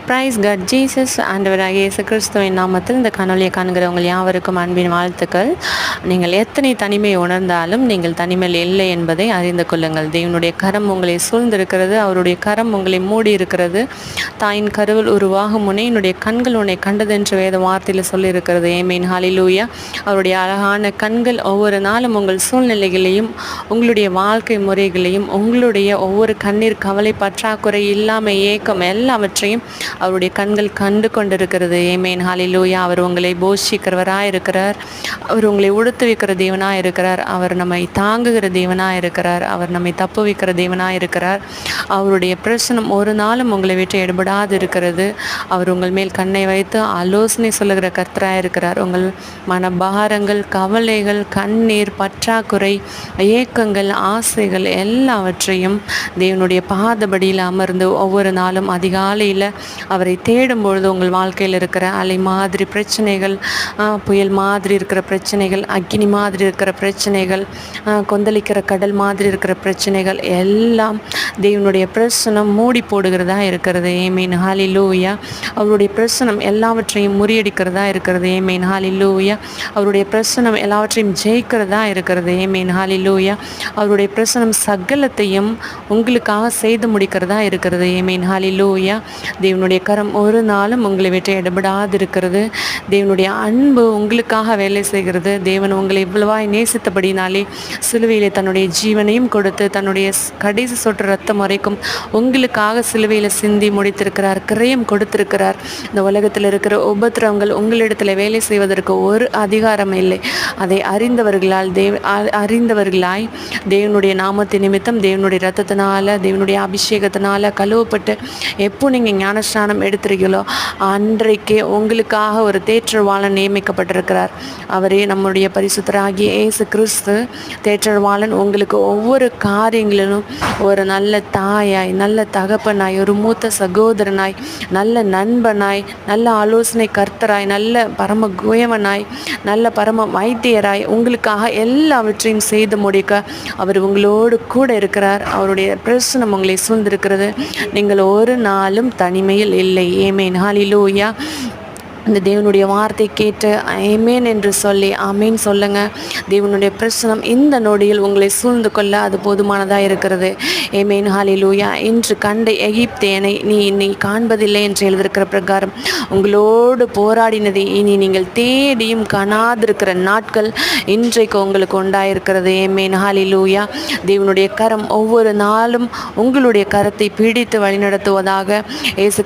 Price God Jesus ஆண்டவராகிய இயேசு கிறிஸ்துவின் நாமத்தில் இந்த காணொலியை காண்கிறவங்க யாவருக்கும் அன்பின் வாழ்த்துக்கள். நீங்கள் எத்தனை தனிமை உணர்ந்தாலும் நீங்கள் தனிமையில் இல்லை என்பதை அறிந்து கொள்ளுங்கள். தேவனுடைய கரம் உங்களை சூழ்ந்திருக்கிறது, அவருடைய கரம் உங்களை மூடி இருக்கிறது. தாயின் கருவில் உருவாகும் முன்னே என்னுடைய கண்கள் உன்னை கண்டது என்று வேத வார்த்தையில் சொல்லியிருக்கிறது. ஏமேன், ஹல்லேலூயா. அவருடைய அழகான கண்கள் ஒவ்வொரு நாளும் உங்கள் சூழ்நிலைகளையும் உங்களுடைய வாழ்க்கை முறைகளையும் உங்களுடைய ஒவ்வொரு கண்ணீர் கவலை பற்றாக்குறை இல்லாமல் ஏக்கம் எல்லாவற்றையும் அவருடைய கண்கள் கண்டு கொண்டிருக்கிறது. ஏமேன், ஹல்லேலூயா. அவர் உங்களை போஷிக்கிறவராக இருக்கிறார். அவர் உங்களை உடுத்து வைக்கிற தேவனாக இருக்கிறார். அவர் நம்மை தாங்குகிற தேவனாக இருக்கிறார். அவர் நம்மை தப்பு வைக்கிற தேவனாக இருக்கிறார். அவருடைய பிரசனம் ஒரு நாளும் உங்களை விட்டு எடுபடாது இருக்கிறது. அவர் உங்கள் மேல் கண்ணை வைத்து ஆலோசனை சொல்லுகிற கர்த்தராக இருக்கிறார். உங்கள் மனபாரங்கள், கவலைகள், கண்ணீர், பற்றாக்குறை, ஏக்கங்கள், ஆசைகள் எல்லாவற்றையும் தேவனுடைய பாதபடியில் அமர்ந்து ஒவ்வொரு நாளும் அதிகாலையில் அவரை தேடும் பொழுது உங்கள் வாழ்க்கையில் இருக்கிற அலை மாதிரி பிரச்சனைகள், புயல் மாதிரி இருக்கிற பிரச்சனைகள், அக்கினி மாதிரி இருக்கிற பிரச்சனைகள், கொந்தளிக்கிற கடல் மாதிரி இருக்கிற பிரச்சனைகள் எல்லாம் தேவனுடைய பிரசனம் மூடி போடுகிறதா இருக்கிறது. ஏமேன், ஹல்லேலூயா. அவருடைய பிரசனம் எல்லாவற்றையும் முறியடிக்கிறதா இருக்கிறது. ஏமேன், ஹல்லேலூயா. அவருடைய பிரசனம் எல்லாவற்றையும் ஜெயிக்கிறதா இருக்கிறது. ஏமேன், ஹல்லேலூயா. அவருடைய பிரசனம் சகலத்தையும் உங்களுக்காக செய்து முடிக்கிறதா இருக்கிறது. ஏமேன், ஹல்லேலூயா. தேவனுடைய கரம் ஒரு நாளும் உங்களை விட்டு எடுபடாது இருக்கிறது. தேவனுடைய அன்பு உங்களுக்காக வேலை செய்கிறது. தேவன் உங்களை இவ்வளவாய் நேசித்தபடினாலே சிலுவையிலே தன்னுடைய ஜீவனையும் கொடுத்து தன்னுடைய கடைசி சொட்டு ரத்தம் வரைக்கும் உங்களுக்காக சிலுவையில் சிந்தி முடித்திருக்கிறார், கிரயம் கொடுத்திருக்கிறார். இந்த உலகத்தில் இருக்கிற உபத்திரவங்கள் உங்களிடத்தில் வேலை செய்வதற்கு ஒரு அதிகாரம் இல்லை. அதை அறிந்தவர்களாய் தேவனுடைய நாமத்தின் நிமித்தம் தேவனுடைய ரத்தத்தினால தேவனுடைய அபிஷேகத்தினால கழுவப்பட்டு எப்போ நீங்கள் ஞானஸ்நானம் எடுத்துறீங்களோ அன்றைக்கே உங்களுக்காக ஒரு தேற்றவாளன் நியமிக்கப்பட்டிருக்கிறார். அவரே நம்முடைய பரிசுத்தராகிய இயேசு கிறிஸ்து. தேற்றவாளன் உங்களுக்கு ஒவ்வொரு காரியங்களிலும் ஒரு நல்ல தாயாய், நல்ல தகப்பனாய், ஒரு மூத்த சகோதரனாய், நல்ல நண்பனாய், நல்ல ஆலோசனை கர்த்தராய், நல்ல பரம குயவனாய், நல்ல பரம வைத்தியராய் உங்களுக்காக எல்லாவற்றையும் செய்து முடிக்க அவர் உங்களோடு கூட இருக்கிறார். அவருடைய பிரசனம் உங்களை சூழ்ந்திருக்கிறது. நீங்கள் ஒரு நாளும் தனிமையில் இல்லை. ஏமேன், ஹல்லேலூயா. இந்த தேவனுடைய வார்த்தை கேட்டு ஆமென் என்று சொல்லி ஆமென் சொல்லுங்க. தேவனுடைய பிரசனம் இந்த நொடியில் உங்களை சூழ்ந்து கொள்ள அது போதுமானதாக இருக்கிறது. ஆமென், ஹல்லேலூயா. இன்று கண்ட எகிப்தியனை நீ காண்பதில்லை என்று எழுதியிருக்கிற பிரகாரம் உங்களோடு போராடினதை இனி நீங்கள் தேடியும் காணாதிருக்கிற நாட்கள் இன்றைக்கு உங்களுக்கு உண்டாயிருக்கிறது. ஆமென், ஹல்லேலூயா. தேவனுடைய கரம் ஒவ்வொரு நாளும் உங்களுடைய கரத்தை பிடித்து வழிநடத்துவதாக. இயேசு